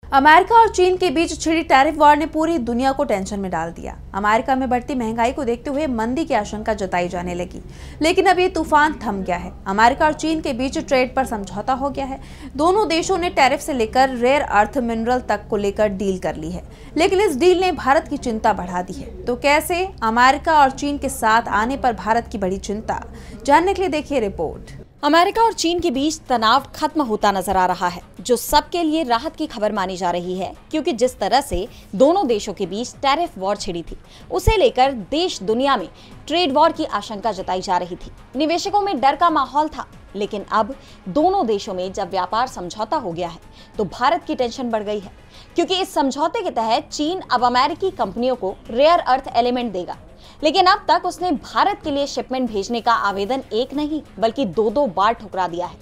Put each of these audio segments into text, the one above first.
America और चीन के बीच छिड़ी टैरिफ वॉर ने पूरी दुनिया को टेंशन में डाल दिया। अमेरिका में बढ़ती महंगाई को देखते हुए मंदी की आशंका जताई जाने लगी, लेकिन अब ये तूफान थम गया है। अमेरिका और चीन के बीच ट्रेड पर समझौता हो गया है। दोनों देशों ने टैरिफ से लेकर रेयर अर्थ मिनरल तक को लेकर डील कर ली है, लेकिन इस डील ने भारत की चिंता बढ़ा दी है। तो कैसे अमेरिका और चीन के साथ आने पर भारत की बड़ी चिंता, जानने के लिए देखिए रिपोर्ट। अमेरिका और चीन के बीच तनाव खत्म होता नजर आ रहा है, जो सबके लिए राहत की खबर मानी जा रही है, क्योंकि जिस तरह से दोनों देशों के बीच टैरिफ वॉर छिड़ी थी, उसे लेकर देश दुनिया में ट्रेड वॉर की आशंका जताई जा रही थी। निवेशकों में डर का माहौल था, लेकिन अब दोनों देशों में जब व्यापार समझौता हो गया है, तो भारत की टेंशन बढ़ गई है, क्योंकि इस समझौते के तहत चीन अब अमेरिकी कंपनियों को रेयर अर्थ एलिमेंट देगा। लेकिन अब तक उसने भारत के लिए शिपमेंट भेजने का आवेदन एक नहीं बल्कि दो बार ठुकरा दिया है,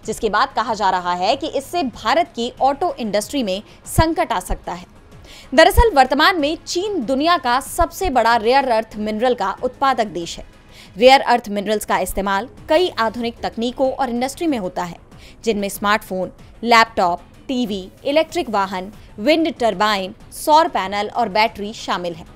जिसके बाद कहा जा रहा है कि इससे भारत की ऑटो इंडस्ट्री में संकट आ सकता है। दरअसल वर्तमान में चीन दुनिया का सबसे बड़ा रेयर अर्थ मिनरल का उत्पादक देश है। रेयर अर्थ मिनरल्स का इस्तेमाल कई आधुनिक तकनीकों और इंडस्ट्री में होता है, जिनमें स्मार्टफोन, लैपटॉप, टीवी, इलेक्ट्रिक वाहन, विंड टरबाइन, सौर पैनल और बैटरी शामिल है।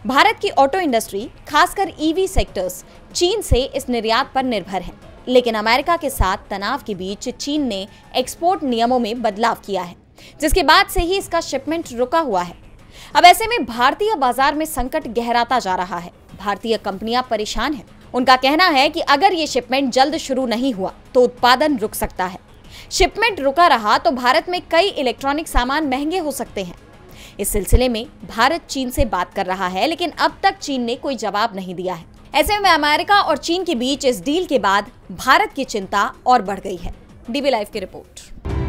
भारत की ऑटो इंडस्ट्री, खासकर ईवी सेक्टर्स, चीन से इस निर्यात पर निर्भर है, लेकिन अमेरिका के साथ तनाव के बीच चीन ने एक्सपोर्ट नियमों में बदलाव किया है, जिसके बाद से ही इसका शिपमेंट रुका हुआ है। अब ऐसे में भारतीय बाजार में संकट गहराता जा रहा है। भारतीय कंपनियां परेशान हैं। उनका कहना है कि अगर ये शिपमेंट जल्द शुरू नहीं हुआ तो उत्पादन रुक सकता है। शिपमेंट रुका रहा तो भारत में कई इलेक्ट्रॉनिक सामान महंगे हो सकते हैं। इस सिलसिले में भारत चीन से बात कर रहा है, लेकिन अब तक चीन ने कोई जवाब नहीं दिया है। ऐसे में अमेरिका और चीन के बीच इस डील के बाद भारत की चिंता और बढ़ गई है। डीबी लाइव की रिपोर्ट।